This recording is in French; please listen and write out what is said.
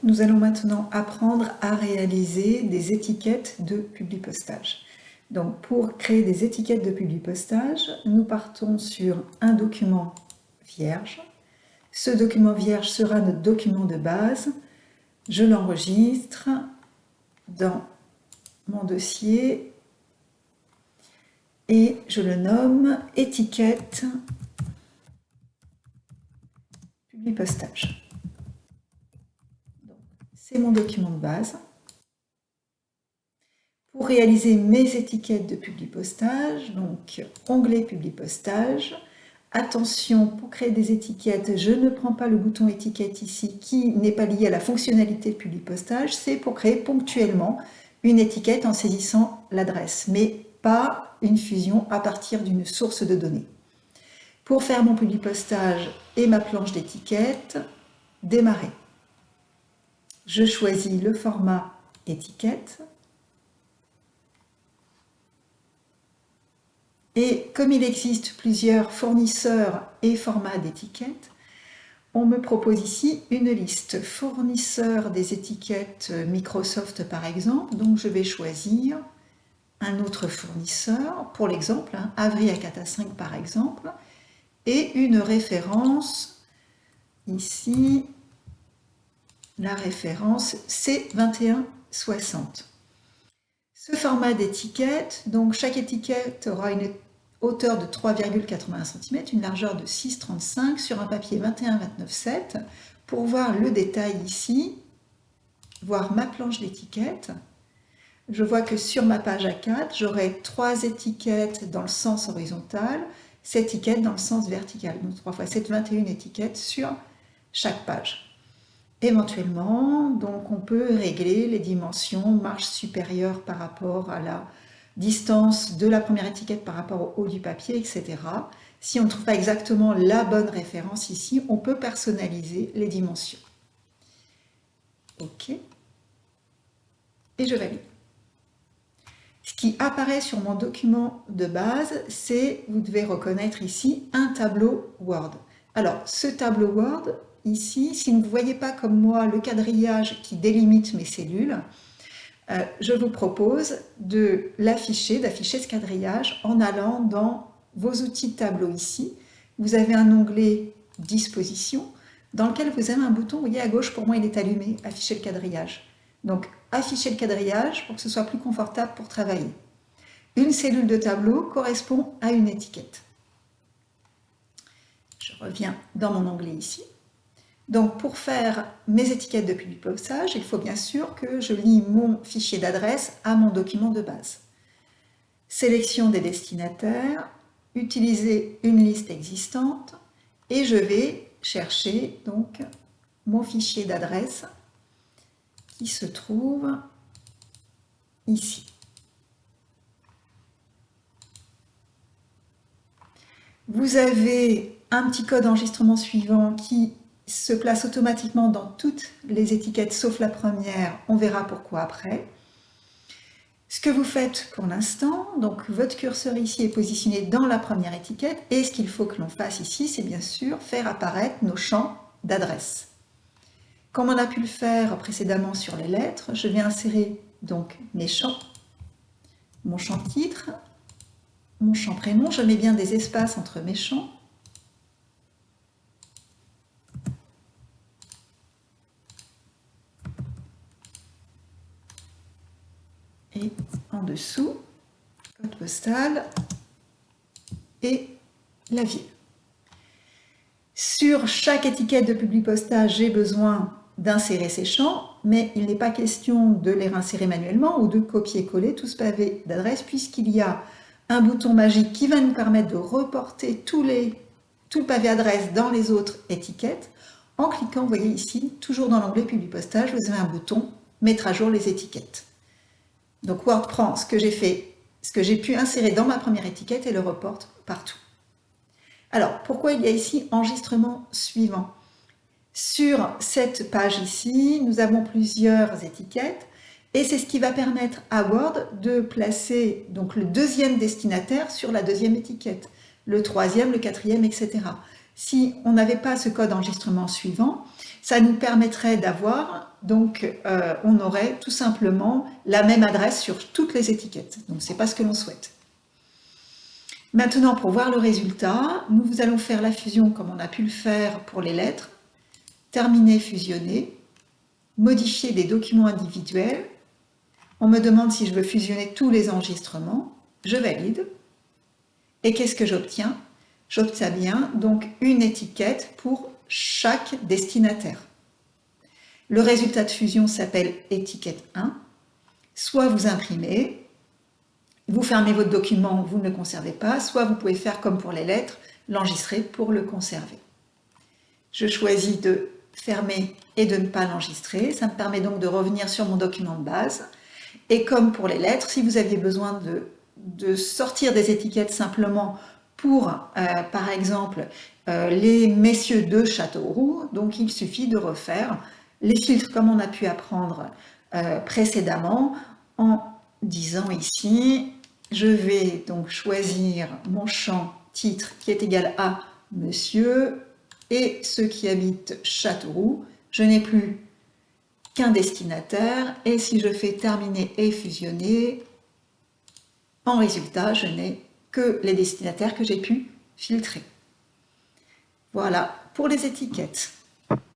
Nous allons maintenant apprendre à réaliser des étiquettes de publipostage. Donc pour créer des étiquettes de publipostage, nous partons sur un document vierge. Ce document vierge sera notre document de base. Je l'enregistre dans mon dossier et je le nomme étiquette publipostage. C'est mon document de base. Pour réaliser mes étiquettes de publipostage, donc onglet publipostage. Attention, pour créer des étiquettes, je ne prends pas le bouton étiquette ici qui n'est pas lié à la fonctionnalité de publipostage. C'est pour créer ponctuellement une étiquette en saisissant l'adresse, mais pas une fusion à partir d'une source de données. Pour faire mon publipostage et ma planche d'étiquette, démarrer. Je choisis le format étiquette. Et comme il existe plusieurs fournisseurs et formats d'étiquettes, on me propose ici une liste fournisseurs des étiquettes Microsoft par exemple. Donc je vais choisir un autre fournisseur, pour l'exemple, Avri A4A5 par exemple, et une référence, ici, la référence C2160. Ce format d'étiquette, donc chaque étiquette aura une hauteur de 3,81 cm, une largeur de 6,35 sur un papier 21-29-7. Pour voir le détail ici, voir ma planche d'étiquette, je vois que sur ma page A4, j'aurai 3 étiquettes dans le sens horizontal, 7 étiquettes dans le sens vertical. Donc 3 x 7, 21 étiquettes sur chaque page. Éventuellement, donc on peut régler les dimensions, marge supérieure par rapport à la distance de la première étiquette par rapport au haut du papier, etc. Si on ne trouve pas exactement la bonne référence ici, on peut personnaliser les dimensions. OK. Et je valide. Ce qui apparaît sur mon document de base, c'est, vous devez reconnaître ici, un tableau Word. Alors, ce tableau Word, ici, si vous ne voyez pas comme moi le quadrillage qui délimite mes cellules, je vous propose de l'afficher, d'afficher ce quadrillage en allant dans vos outils de tableau ici. Vous avez un onglet Disposition dans lequel vous avez un bouton, vous voyez à gauche, pour moi il est allumé, afficher le quadrillage. Donc afficher le quadrillage pour que ce soit plus confortable pour travailler. Une cellule de tableau correspond à une étiquette. Je reviens dans mon onglet ici. Donc pour faire mes étiquettes de publipostage, il faut bien sûr que je lie mon fichier d'adresse à mon document de base. Sélection des destinataires, utiliser une liste existante et je vais chercher donc mon fichier d'adresse qui se trouve ici. Vous avez un petit code d'enregistrement suivant qui se place automatiquement dans toutes les étiquettes sauf la première, on verra pourquoi après. Ce que vous faites pour l'instant, donc votre curseur ici est positionné dans la première étiquette et ce qu'il faut que l'on fasse ici, c'est bien sûr faire apparaître nos champs d'adresse. Comme on a pu le faire précédemment sur les lettres, je vais insérer donc mes champs, mon champ titre, mon champ prénom, je mets bien des espaces entre mes champs. Et en dessous, code postal et la ville. Sur chaque étiquette de publipostage, j'ai besoin d'insérer ces champs, mais il n'est pas question de les insérer manuellement ou de copier-coller tout ce pavé d'adresse, puisqu'il y a un bouton magique qui va nous permettre de reporter tout le pavé adresse dans les autres étiquettes. En cliquant, vous voyez ici, toujours dans l'onglet publipostage, vous avez un bouton « Mettre à jour les étiquettes ». Donc Word prend ce que j'ai fait, ce que j'ai pu insérer dans ma première étiquette et le reporte partout. Alors, pourquoi il y a ici enregistrement suivant? Sur cette page ici, nous avons plusieurs étiquettes et c'est ce qui va permettre à Word de placer donc le deuxième destinataire sur la deuxième étiquette, le troisième, le quatrième, etc. Si on n'avait pas ce code enregistrement suivant, ça nous permettrait d'avoir, donc on aurait tout simplement la même adresse sur toutes les étiquettes. Donc ce n'est pas ce que l'on souhaite. Maintenant, pour voir le résultat, nous allons faire la fusion comme on a pu le faire pour les lettres, terminer, fusionner, modifier des documents individuels. On me demande si je veux fusionner tous les enregistrements, je valide. Et qu'est-ce que j'obtiens? J'obtiens bien donc une étiquette pour chaque destinataire. Le résultat de fusion s'appelle étiquette 1. Soit vous imprimez, vous fermez votre document, vous ne le conservez pas, soit vous pouvez faire comme pour les lettres, l'enregistrer pour le conserver. Je choisis de fermer et de ne pas l'enregistrer. Ça me permet donc de revenir sur mon document de base. Et comme pour les lettres, si vous aviez besoin de sortir des étiquettes simplement pour, par exemple, les messieurs de Châteauroux, donc il suffit de refaire les filtres comme on a pu apprendre précédemment en disant ici, je vais donc choisir mon champ titre qui est égal à monsieur et ceux qui habitent Châteauroux. Je n'ai plus qu'un destinataire et si je fais terminer et fusionner, en résultat, je n'ai que les destinataires que j'ai pu filtrer. Voilà pour les étiquettes.